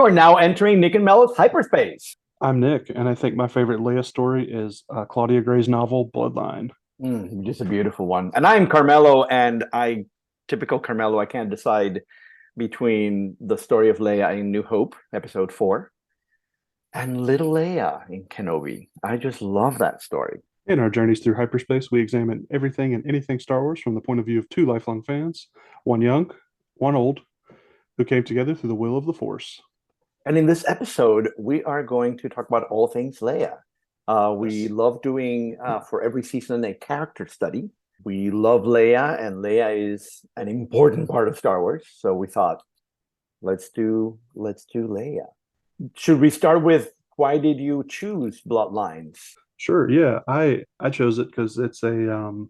You are now entering Nick and Mello's hyperspace. I'm Nick, and I think my favorite Leia story is Claudia Gray's novel Bloodline. Just a beautiful one. And I'm Carmelo, and typical Carmelo, I can't decide between the story of Leia in New Hope, episode 4, and Little Leia in Kenobi. I just love that story. In our journeys through hyperspace, we examine everything and anything Star Wars from the point of view of two lifelong fans, one young, one old, who came together through the will of the Force. And in this episode, we are going to talk about all things Leia. We love doing, for every season, a character study. We love Leia, and Leia is an important part of Star Wars. So we thought, let's do Leia. Should we start with, why did you choose Bloodlines? Sure, yeah. I chose it because it's for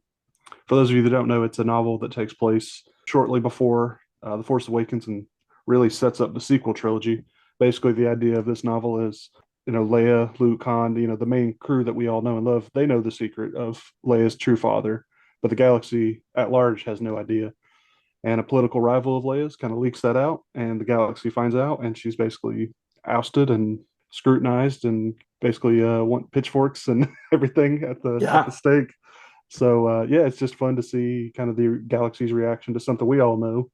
those of you that don't know, it's a novel that takes place shortly before The Force Awakens and really sets up the sequel trilogy. Basically, the idea of this novel is, Leia, Luke, Han, the main crew that we all know and love, they know the secret of Leia's true father, but the galaxy at large has no idea. And a political rival of Leia's kind of leaks that out, and the galaxy finds out, and she's basically ousted and scrutinized and basically want pitchforks and everything at the stake. So, yeah, it's just fun to see kind of the galaxy's reaction to something we all know,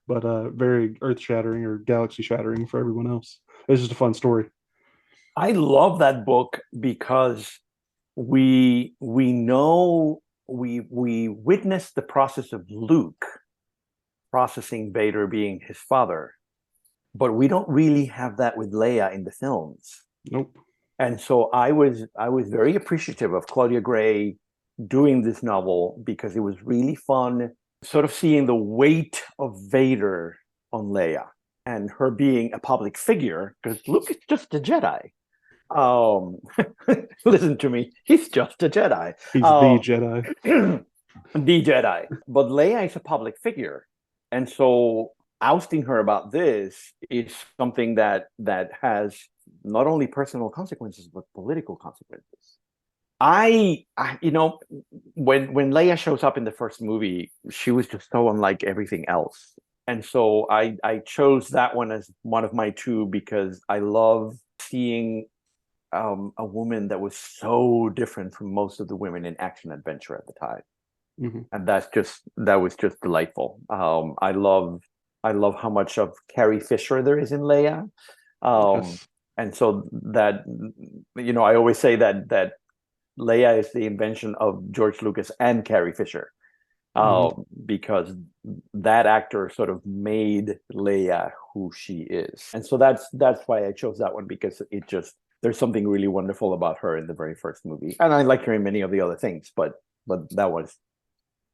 but very earth-shattering or galaxy-shattering for everyone else. It's just a fun story. I love that book because we know we witnessed the process of Luke processing Vader being his father, but we don't really have that with Leia in the films. Nope. And so I was very appreciative of Claudia Gray doing this novel because it was really fun, sort of seeing the weight of Vader on Leia and her being a public figure, because Luke is just a Jedi. Listen to me, he's just a Jedi. He's the Jedi. The Jedi. But Leia is a public figure. And so ousting her about this is something that has not only personal consequences, but political consequences. When Leia shows up in the first movie, she was just so unlike everything else. And so I chose that one as one of my two because I love seeing a woman that was so different from most of the women in action adventure at the time. Mm-hmm. And that was just delightful. I love how much of Carrie Fisher there is in Leia. Yes. And so that, I always say that Leia is the invention of George Lucas and Carrie Fisher, because that actor sort of made Leia who she is. And so that's why I chose that one, because there's something really wonderful about her in the very first movie. And I like her in many of the other things, but that was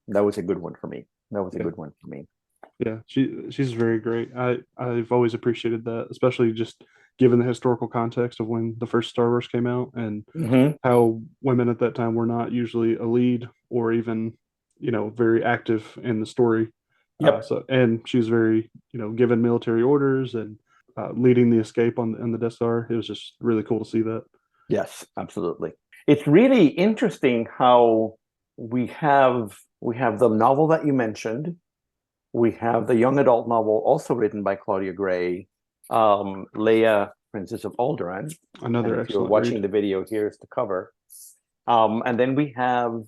a good one for me. Good one for me. Yeah, she's very great. I've always appreciated that, especially just given the historical context of when the first Star Wars came out and how women at that time were not usually a lead or even, very active in the story. Yep. And she was very, given military orders and leading the escape on the Death Star. It was just really cool to see that. Yes, absolutely. It's really interesting how we have the novel that you mentioned. We have the young adult novel also written by Claudia Gray, Leia, Princess of Alderaan. Another excellent. If you're watching the video, here's the cover. And then we have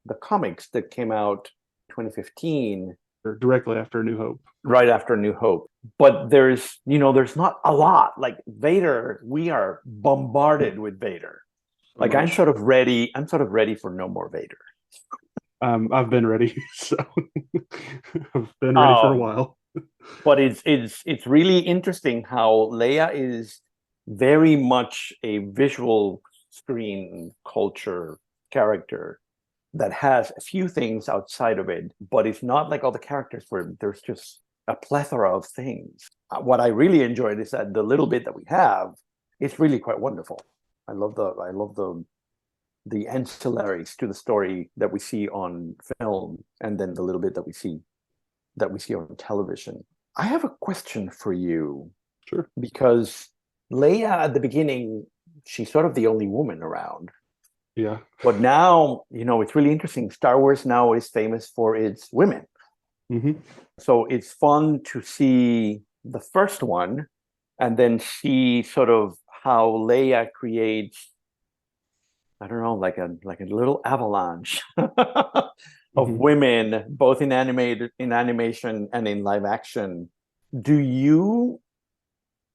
the comics that came out 2015. Directly after A New Hope. Right after New Hope. But there's not a lot. Like Vader, we are bombarded with Vader. Like I'm sort of ready for no more Vader. I've been ready, so I've been ready for a while. But it's really interesting how Leia is very much a visual screen culture character that has a few things outside of it, but it's not like all the characters where there's just a plethora of things. What I really enjoyed is that the little bit that we have is really quite wonderful. I love the ancillaries to the story that we see on film, and then the little bit that we see on television. I have a question for you. Sure. Because Leia at the beginning, she's sort of the only woman around. Yeah. But now, it's really interesting. Star Wars now is famous for its women. Mm-hmm. So it's fun to see the first one and then see sort of how Leia creates, I don't know, like a little avalanche of Hmm. women, both in animation and in live action. Do you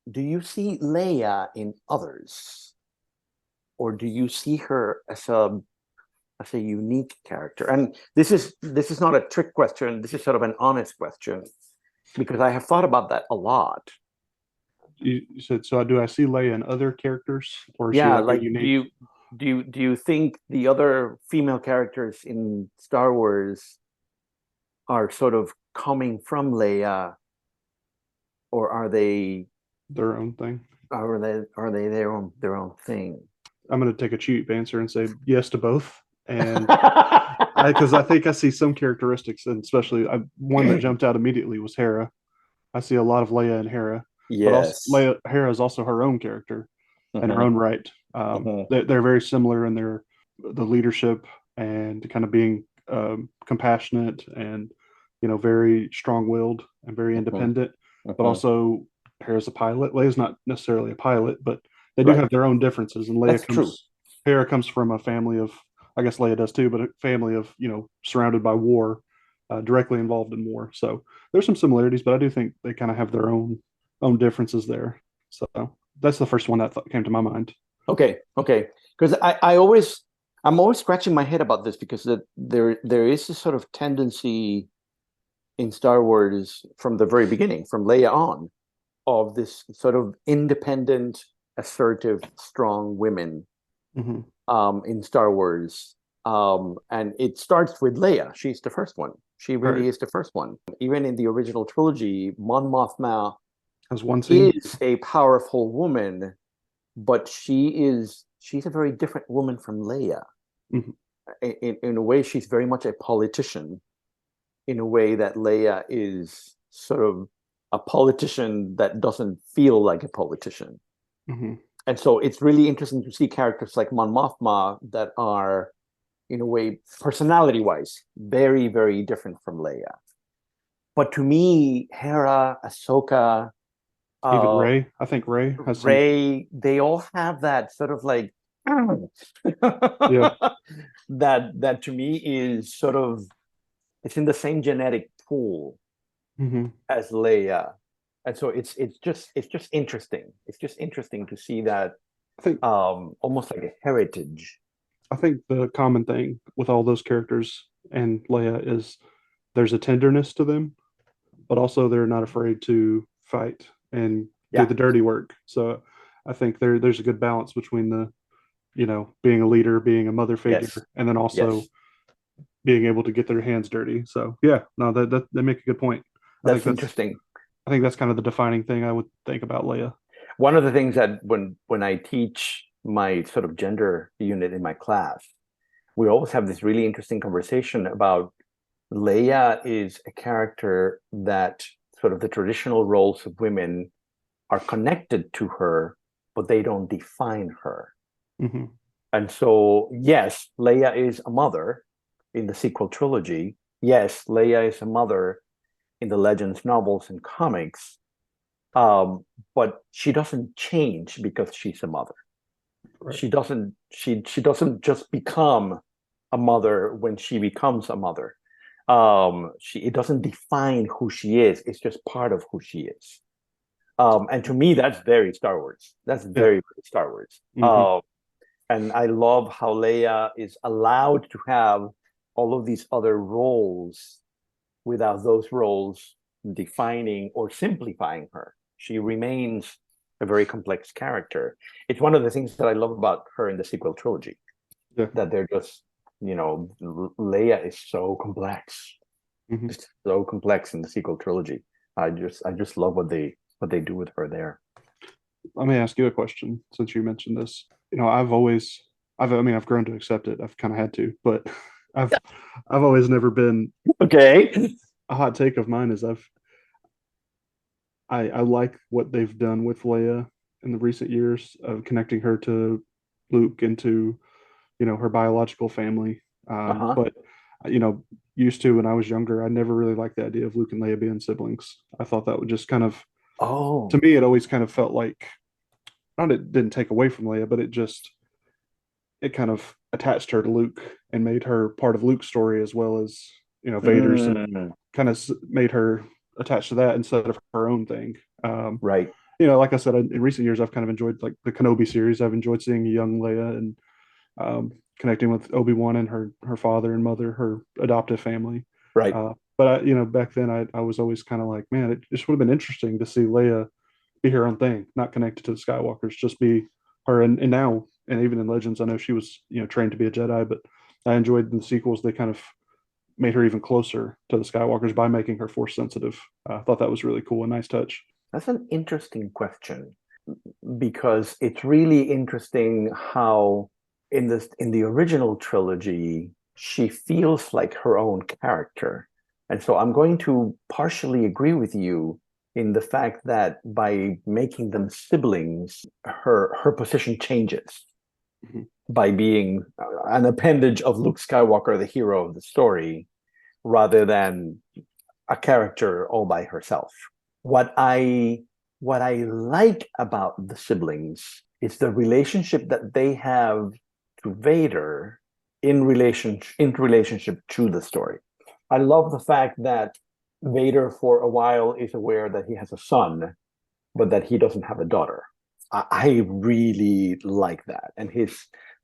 do you see Leia in others, or do you see her as a unique character? And this is not a trick question. This is sort of an honest question because I have thought about that a lot. You said, so do I see Leia in other characters, or is she Yeah, like a like unique? do you think the other female characters in Star Wars are sort of coming from Leia, or Their own thing? are they their own thing? I'm going to take a cheap answer and say yes to both. And because I think I see some characteristics, and especially one that jumped out immediately was Hera. I see a lot of Leia and Hera, but also Yes. Leia Hera is also her own character in her Hmm. own right. Hmm. They're very similar in their the leadership and kind of being compassionate and very strong-willed and very Hmm. independent. But Hmm. also Hera's a pilot. Leia's not necessarily a pilot, but they do Right. have their own differences. And That's true. Hera comes from a family of, I guess Leia does too, but a family of surrounded by war, directly involved in war. So there's some similarities, but I do think they kind of have their own differences there. So that's the first one that came to my mind. Okay, okay. Because I'm always scratching my head about this because there is this sort of tendency in Star Wars from the very beginning, from Leia on, of this sort of independent, assertive, strong women Hmm. in Star Wars. And it starts with Leia. She's the first one. She Right. really is the first one. Even in the original trilogy, Mon Mothma As one scene. is a powerful woman, but she's a very different woman from Leia. Hmm. In a way, she's very much a politician. In a way that Leia is sort of a politician that doesn't feel like a politician. Hmm. And so it's really interesting to see characters like Mon Mothma that are, in a way, personality wise, very, very different from Leia. But to me, Hera, Ahsoka, Even uh, Ray, I think Ray has some. Ray, they all have that sort of like Yeah. that to me is sort of it's in the same genetic pool Hmm. as Leia. And so it's just interesting. It's just interesting to see that I think almost like a heritage. I think the common thing with all those characters and Leia is there's a tenderness to them, but also they're not afraid to fight and do Yeah. the dirty work. So I think there's a good balance between the being a leader, being a mother Yes. figure, and then also Yes. being able to get their hands dirty. So yeah, no, that they make a good point. I think That's that's interesting. I think that's kind of the defining thing I would think about Leia. One of the things that when I teach my sort of gender unit in my class, we always have this really interesting conversation about Leia is a character that sort of the traditional roles of women are connected to her, but they don't define her. Hmm. And so, yes, Leia is a mother in the sequel trilogy. Yes, Leia is a mother in the Legends novels and comics. Um, but she doesn't change because she's a mother. Right. She doesn't just become a mother when she becomes a mother. It doesn't define who she is. It's just part of who she is. And to me, that's very Star Wars. That's Yeah. very Star Wars. Hmm. And I love how Leia is allowed to have all of these other roles without those roles defining or simplifying her. She remains a very complex character. It's one of the things that I love about her in the sequel trilogy, Yeah. that they're just, Leia is so complex. Hmm. It's so complex in the sequel trilogy. I just love what they do with her there. Let me ask you a question since you mentioned this. I mean, I've grown to accept it. I've kind of had to, but I've, I've always never been Okay. a hot take of mine is I like what they've done with Leia in the recent years of connecting her to Luke and to, her biological family. Uh-huh. But, you know, used to when I was younger, I never really liked the idea of Luke and Leia being siblings. I thought that would just kind of To Oh. me, it always kind of felt like, not it didn't take away from Leia, but it kind of attached her to Luke and made her part of Luke's story as well as, Vader's, and Mm, kind of made her attached to that instead of her own thing. right. Like I said, in recent years, I've kind of enjoyed like the Kenobi series. I've enjoyed seeing a young Leia and connecting with Obi-Wan and her father and mother, her adoptive family. Right. But back then I was always kind of like, man, it just would have been interesting to see Leia be her own thing, not connected to the Skywalkers, just be her. And now, and even in Legends, I know she was, trained to be a Jedi, but I enjoyed in the sequels, they kind of made her even closer to the Skywalkers by making her force sensitive. I thought that was really cool, a nice touch. That's an interesting question because it's really interesting how in the original trilogy she feels like her own character. And so I'm going to partially agree with you in the fact that by making them siblings, her position changes Mhm. by being an appendage of Luke Skywalker, the hero of the story, rather than a character all by herself. What I what I like about the siblings is the relationship that they have to Vader in relationship to the story. I love the fact that Vader for a while is aware that he has a son, but that he doesn't have a daughter. I really like that. And his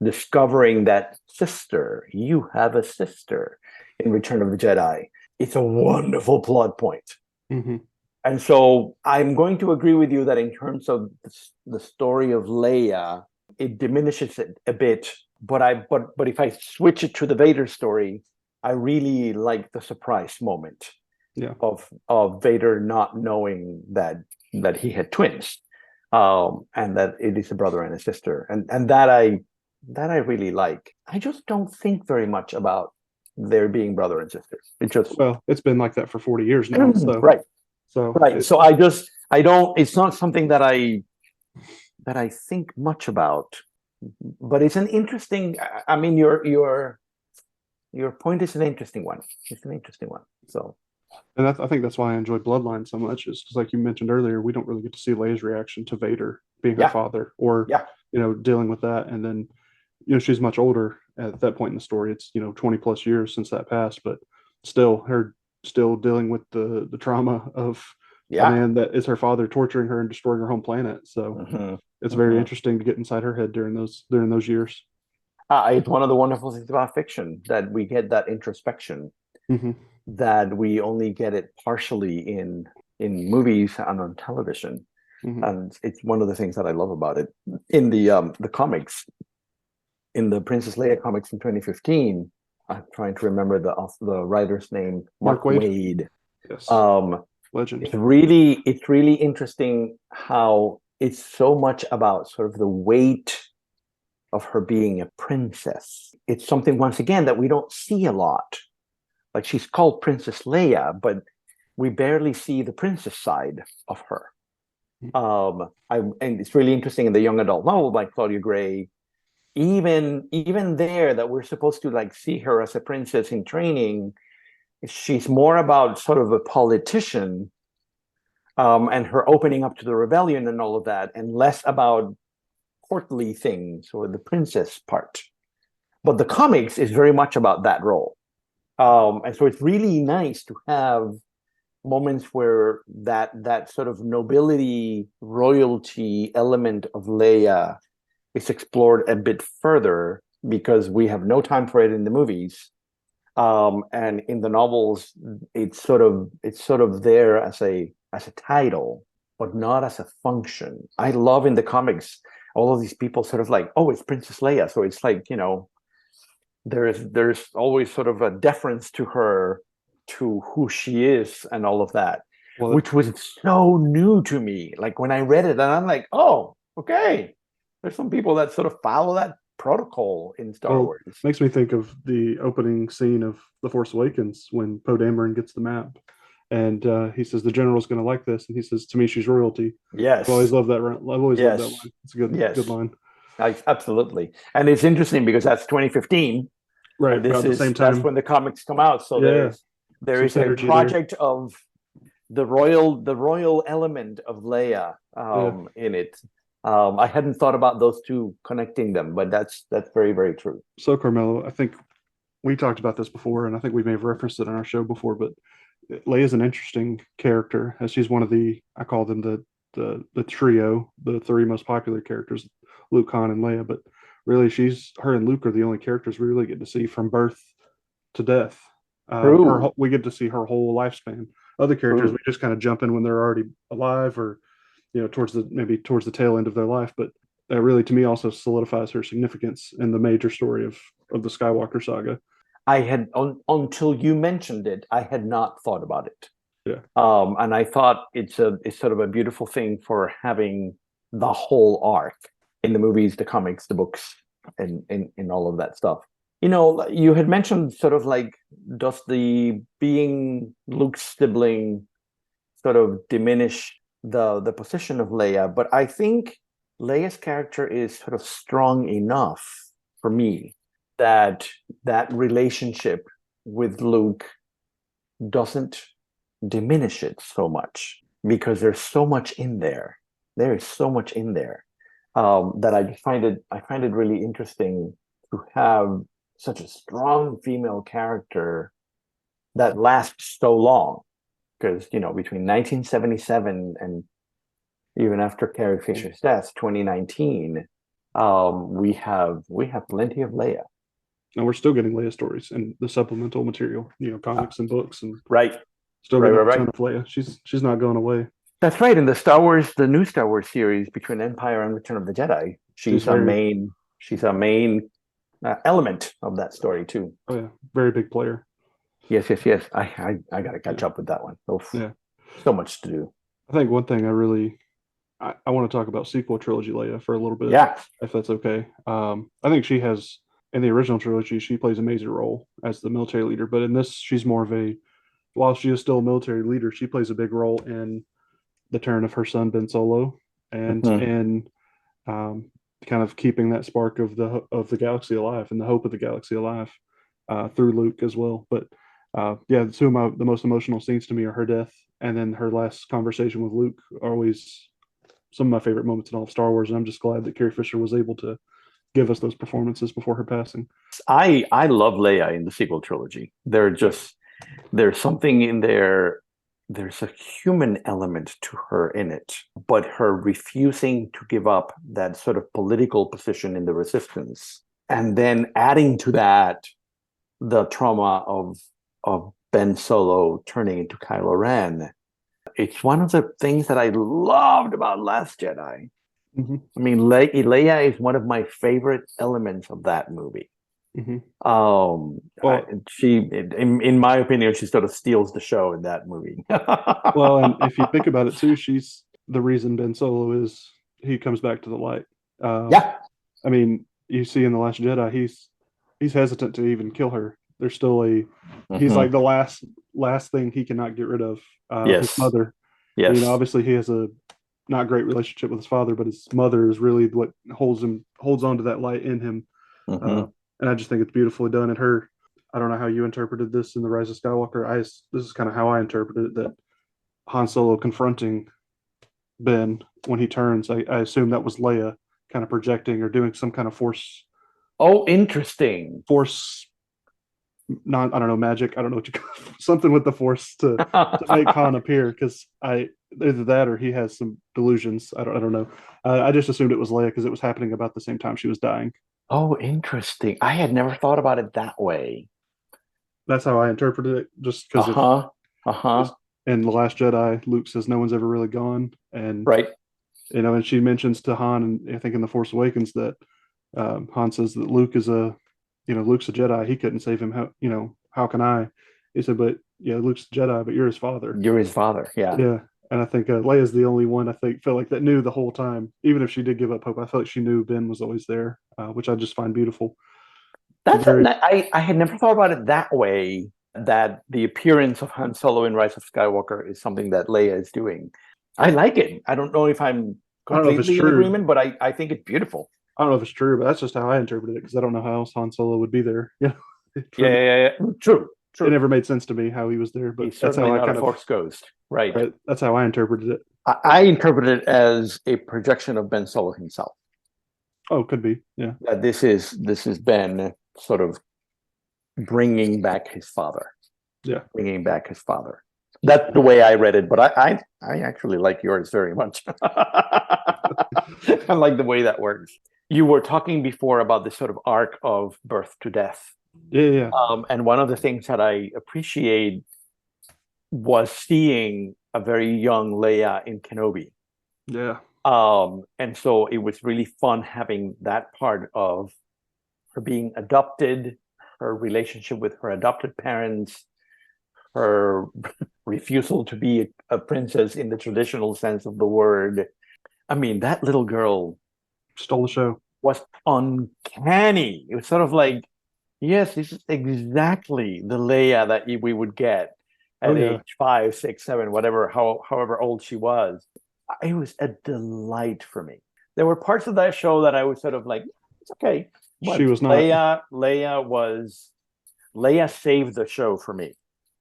discovering that sister, you have a sister in Return of the Jedi. It's a wonderful plot point. Mm-hmm. And so I'm going to agree with you that in terms of the story of Leia, it diminishes it a bit. But if I switch it to the Vader story, I really like the surprise moment Yeah. of Vader not knowing that he had twins, and that it is a brother and a sister, and that I really like. I just don't think very much about their being brother and sister. It just Well, it's been like that for 40 years now. So, right. so Right. So I don't, it's not something that I think much about, but it's an interesting, I mean, your point is an interesting one. It's an interesting one. So and I think that's why I enjoy Bloodline so much, is because, like you mentioned earlier, we don't really get to see Leia's reaction to Vader being her yeah, father, or yeah, dealing with that. And then, she's much older at that point in the story. It's 20 plus years since that passed, but her still dealing with the trauma of a yeah. man that is her father, torturing her and destroying her home planet. So Hmm. it's very Hmm. interesting to get inside her head during those years. It's one of the wonderful things about fiction that we get that introspection Hmm. that we only get it partially in movies and on television. Hmm. And it's one of the things that I love about it. In the comics, in the Princess Leia comics from 2015, I'm trying to remember the writer's name, Mark Mark Wade. Wade. Yes. Um, Legend. it's really interesting how it's so much about sort of the weight of her being a princess. It's something once again that we don't see a lot. Like she's called Princess Leia, but we barely see the princess side of her. And it's really interesting in the young adult novel by Claudia Gray, even there that we're supposed to like see her as a princess in training, she's more about sort of a politician, and her opening up to the rebellion and all of that, and less about courtly things or the princess part. But the comics is very much about that role, and so it's really nice to have moments where that sort of nobility royalty element of Leia is explored a bit further because we have no time for it in the movies, and in the novels it's sort of there as a title but not as a function. I love in the comics all of these people sort of like, oh, it's Princess Leia, so it's like, there's always sort of a deference to her, to who she is and all of that, Well, which was so new to me. Like when I read it and I'm like, oh, okay, there's some people that sort of follow that protocol in Star Well, Wars. makes me think of the opening scene of The Force Awakens when Poe Dameron gets the map, and he says the general's going to like this, and he says, "To me, she's royalty." I've always Yes, loved that. I've always loved that yes, line. It's a good yes. line. Absolutely. And it's interesting because that's 2015, Right, and about the same that's time. when the comics come out. So Yeah, there some is a synergy there. project of the royal element of Leia Yeah. in it. I hadn't thought about those two connecting them, but that's very, very true. So Carmelo, I think we talked about this before, and I think we may have referenced it on our show before, but Leia's an interesting character, as she's one of I call them the trio, the three most popular characters, Luke, Han, and Leia. But really, her and Luke are the only characters we really get to see from birth to death. True, We get to see her whole lifespan. Other characters, we true. just kind of jump in when they're already alive, or towards the tail end of their life. But that really, to me, also solidifies her significance in the major story of the Skywalker saga. I had until you mentioned it, I had not thought about it. Yeah. And I thought it's sort of a beautiful thing for having the whole arc in the movies, the comics, the books, and in all of that stuff. You had mentioned sort of like, does the being Luke's sibling sort of diminish the position of Leia? But I think Leia's character is sort of strong enough for me that relationship with Luke doesn't diminish it so much, because there's so much in there. There is so much in there that I find it really interesting to have such a strong female character that lasts so long. Because between 1977 and even after Carrie Fisher's death, 2019, we have plenty of Leia. And we're still getting Leia stories and the supplemental material, comics and books, and Right. still Right, getting right, a ton right. of Leia. She's not going away. That's right. In the new Star Wars series between Empire and Return of the Jedi, She's very, she's a main element of that story too. oh yeah, very big player. Yes, yes, yes. I got to catch up with that one. Oof. Yeah. So much to do. I think one thing I want to talk about sequel trilogy Leia for a little bit, Yeah. if that's okay. I think she has, in the original trilogy, she plays a major role as the military leader, but in this, she's more of while she is still a military leader, she plays a big role in the turn of her son Ben Solo, and Mhm. in kind of keeping that spark of the galaxy alive and the hope of the galaxy alive through Luke as well. But yeah, two of the most emotional scenes to me are her death, and then her last conversation with Luke are always some of my favorite moments in all of Star Wars. And I'm just glad that Carrie Fisher was able to give us those performances before her passing. I love Leia in the sequel trilogy. There's something in there. There's a human element to her in it, but her refusing to give up that sort of political position in the resistance, and then adding to that the trauma of Ben Solo turning into Kylo Ren. It's one of the things that I loved about Last Jedi. Mm-hmm. I mean, Leia is one of my favorite elements of that movie. Mm-hmm. Well, in my opinion, she sort of steals the show in that movie. Well, and if you think about it too, she's the reason Ben Solo he comes back to the light. Yeah. I mean, you see in the Last Jedi, he's hesitant to even kill her. There's still he's like the last thing he cannot get rid of. His Yes. mother. Yes. And, obviously he has a not great relationship with his father, but his mother is really what holds on to that light in him. And I just think it's beautifully done. And I don't know how you interpreted this in The Rise of Skywalker. This is kind of how I interpreted it, that Han Solo confronting Ben when he turns, I assume that was Leia kind of projecting or doing some kind of force. Oh, interesting. Force, not, I don't know, magic. I don't know what you call it, something with the force to make Han appear, because either that or he has some delusions. I don't know. I just assumed it was Leia because it was happening about the same time she was dying. Oh, interesting. I had never thought about it that way. That's how I interpreted it, just because in The Last Jedi, Luke says no one's ever really gone. And, right. And she mentions to Han, and I think in The Force Awakens, that Han says that Luke's a Jedi. He couldn't save him. How can I? He said, but yeah, Luke's a Jedi, but you're his father. You're his father. Yeah. Yeah. And I think Leia's the only one felt like that knew the whole time, even if she did give up hope. I felt like she knew Ben was always there, which I just find beautiful. I had never thought about it that way, that the appearance of Han Solo in Rise of Skywalker is something that Leia is doing. I like it. I don't know if I'm completely in agreement, but I think it's beautiful. I don't know if it's true, but that's just how I interpreted it, because I don't know how else Han Solo would be there. Yeah. True. it never made sense to me how he was there, but He's that's how certainly I not a kind of Force ghost, right? right, that's how I interpreted it. I interpret it as a projection of Ben Solo himself. Oh, could be, yeah. That this is Ben sort of bringing back his father. Yeah. Bringing back his father. That's the way I read it, but I actually like yours very much. I like the way that works. You were talking before about this sort of arc of birth to death. Yeah. And one of the things that I appreciate was seeing a very young Leia in Kenobi. Yeah. And so it was really fun having that part of her being adopted, her relationship with her adopted parents, her refusal to be a princess in the traditional sense of the word. I mean, that little girl stole the show. Was uncanny. It was sort of like, yes, this is exactly the Leia that we would get at age 5, 6, 7, whatever, however old she was. It was a delight for me. There were parts of that show that I was sort of like, it's okay. But she was not. Leia saved the show for me.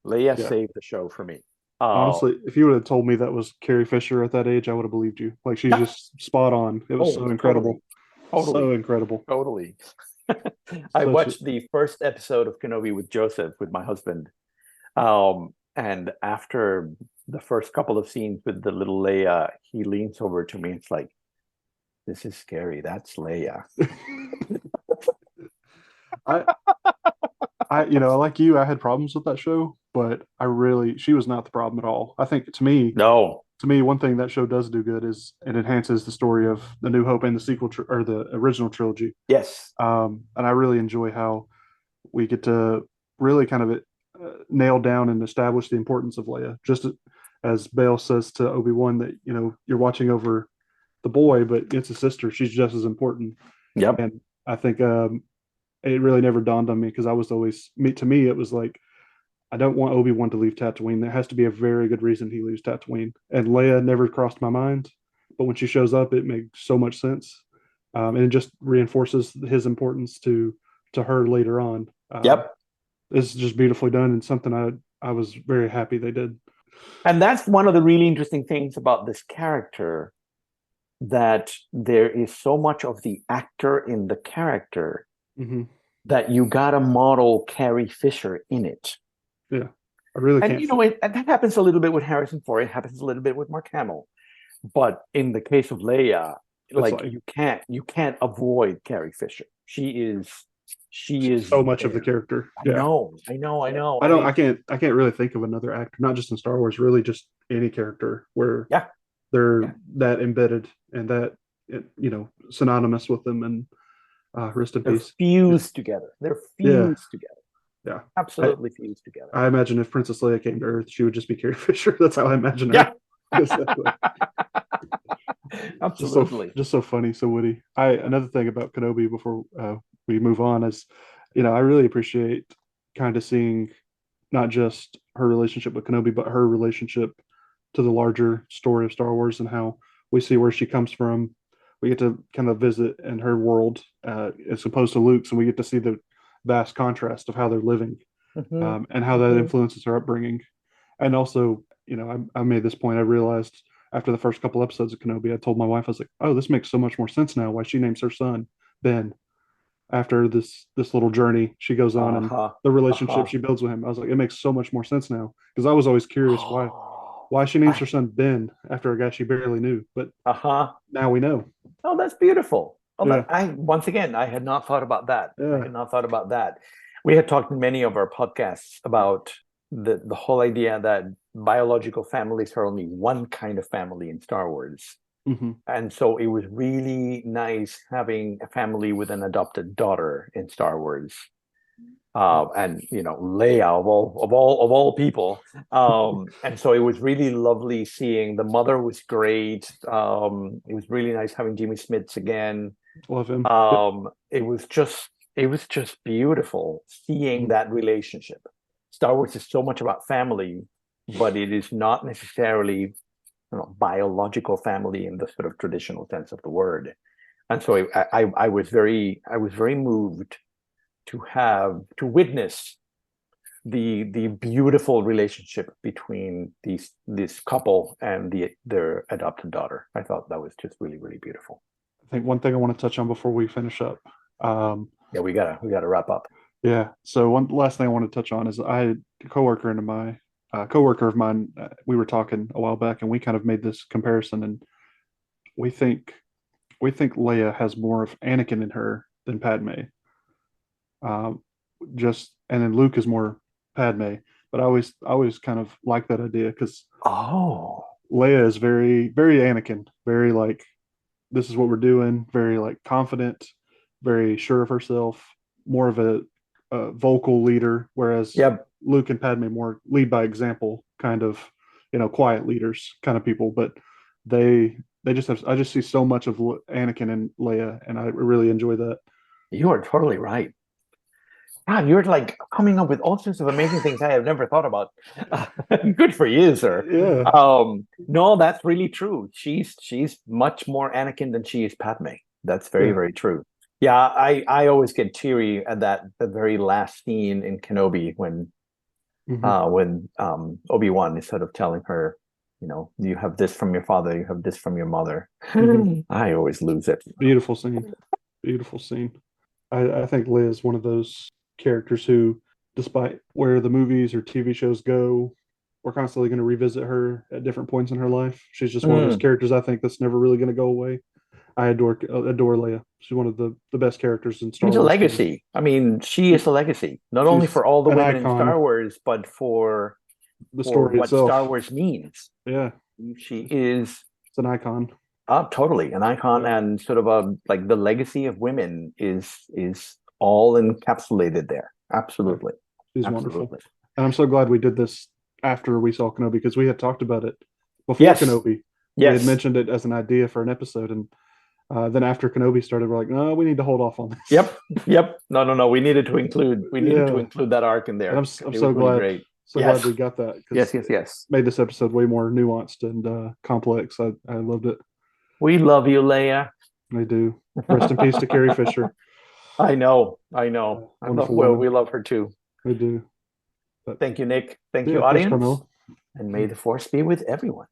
Leia saved the show for me. Honestly, if you would have told me that was Carrie Fisher at that age, I would have believed you. Like, she's just spot on. It was so incredible. Totally. So incredible. Totally. I watched the first episode of Kenobi with Joseph, with my husband. And after the first couple of scenes with the little Leia, he leans over to me. It's like, this is scary. That's Leia. I like you, I had problems with that show, but she was not the problem at all. I think to me, one thing that show does do good is it enhances the story of the New Hope and the sequel or the original trilogy. Yes. And I really enjoy how we get to really kind of nail down and establish the importance of Leia. Just as Bail says to Obi-Wan that, you're watching over the boy, but it's a sister. She's just as important. Yep. And I think it really never dawned on me because I was always to me it was like, I don't want Obi-Wan to leave Tatooine. There has to be a very good reason he leaves Tatooine. And Leia never crossed my mind, but when she shows up, it makes so much sense, and it just reinforces his importance to her later on. Yep, it's just beautifully done and something I was very happy they did. And that's one of the really interesting things about this character, that there is so much of the actor in the character that you got to model Carrie Fisher in it. Yeah, I really can't. And that happens a little bit with Harrison Ford. It happens a little bit with Mark Hamill. But in the case of Leia, you can't avoid Carrie Fisher. She is so much of the character. I know. I can't really think of another actor, not just in Star Wars, really just any character where they're that embedded and that synonymous with them. And rest in peace. Fused together. They're fused together. Yeah, absolutely fused together. I imagine if Princess Leia came to Earth, she would just be Carrie Fisher. That's how I imagine her. Absolutely. Just so funny, so witty. Another thing about Kenobi before we move on is, I really appreciate kind of seeing not just her relationship with Kenobi, but her relationship to the larger story of Star Wars and how we see where she comes from. We get to kind of visit in her world as opposed to Luke's, and we get to see the vast contrast of how they're living and how that influences her upbringing. And also, I made this point. I realized after the first couple episodes of Kenobi, I told my wife, I was like, oh, this makes so much more sense now why she names her son Ben. After this little journey she goes on and the relationship she builds with him, I was like, it makes so much more sense now, because I was always curious why she names her son Ben after a guy she barely knew. But now we know. Oh, that's beautiful. Once again, I had not thought about that. Yeah. I had not thought about that. We had talked in many of our podcasts about the whole idea that biological families are only one kind of family in Star Wars. And so it was really nice having a family with an adopted daughter in Star Wars. And Leia of all people. And so it was really lovely seeing the mother was great. It was really nice having Jimmy Smits again. Love him. It was just beautiful seeing that relationship. Star Wars is so much about family, but it is not necessarily biological family in the sort of traditional sense of the word. And so I was very moved to witness the beautiful relationship between this couple and their adopted daughter. I thought that was just really, really beautiful. I think one thing I want to touch on before we finish up. Yeah, we gotta wrap up. Yeah. So one last thing I want to touch on is I had a coworker into my coworker of mine. We were talking a while back, and we kind of made this comparison, and we think Leia has more of Anakin in her than Padme. Um, just and then Luke is more Padme. But I always kind of like that idea because Oh, Leia is very very Anakin, very like this is what we're doing, very like confident, very sure of herself, more of a vocal leader, whereas yep. Luke and Padme more lead by example, kind of, quiet leaders kind of people. But they just have I just see so much of Anakin and Leia, and I really enjoy that. You are totally right. God, you're like coming up with all sorts of amazing things I have never thought about. Good for you, sir. Yeah, No, that's really true. She's much more Anakin than she is Padme. That's very, yeah. very true. Yeah, I always get teary at the very last scene in Kenobi Hmm. when Obi-Wan is sort of telling her, you have this from your father, you have this from your mother. Hmm. I always lose it. Beautiful scene. Beautiful scene. I think Leia is one of those characters who, despite where the movies or TV shows go, we're constantly going to revisit her at different points in her life. She's just one of those Mm. characters I think that's never really going to go away. I adore Leia. She's one of the best characters in Star She's a Wars to me. legacy. I mean, she is She, a legacy, not only she's for all the an women in icon. Star Wars, but The for story what Star itself, Wars means. yeah, She is it's an icon. totally an icon, Yeah, and sort of a like the legacy of women is all encapsulated there. yeah. Absolutely, She's wonderful, absolutely. and I'm so glad we did this after we saw Kenobi because we had talked about it before Yes, Kenobi. We had yes, mentioned it as an idea for an episode, and then after Kenobi started, we're like, no, we need to hold off on this. yep, yep. No, no, no. We needed to Yeah, include that arc in and there. I'm It was so really glad great. glad Yes, we got that yes, because yes, it yes. made this episode way more nuanced and complex. I loved it. We love you, Leia. I do. Rest in peace to Carrie Fisher. I know, I know. I love Wonderful well, we woman. love her too. I do. But Thank you, Nick. Thank yeah, you, thanks, audience. Carmelo. And may the force be with everyone.